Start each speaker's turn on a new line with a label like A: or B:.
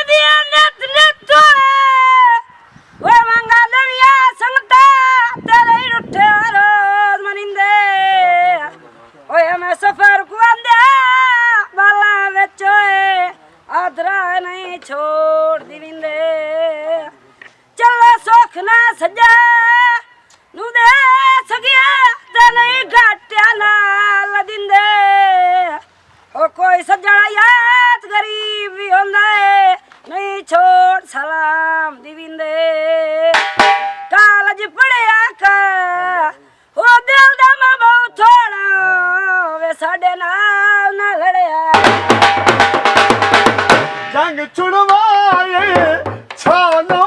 A: दिया नित नित वे मंगा लविया संगता तेरे ही रुठे रोज मनिंदे ओए मैं सफर को आंदे बाला विच ओए आदरा नहीं छोड़ दिविंदे चला सुख ना सजा नू दे सगिया ते नहीं घाटिया नाल दिंदे ओ कोई सजड़ा याद गरीब भी होंदा है नहीं छोड़ सलाम दिविंदे कालज पढ़िया कर ओ दिल दा मां बहुत थोड़ा वे साडे नाल ना लड़िया
B: जंग छुड़वाए छानो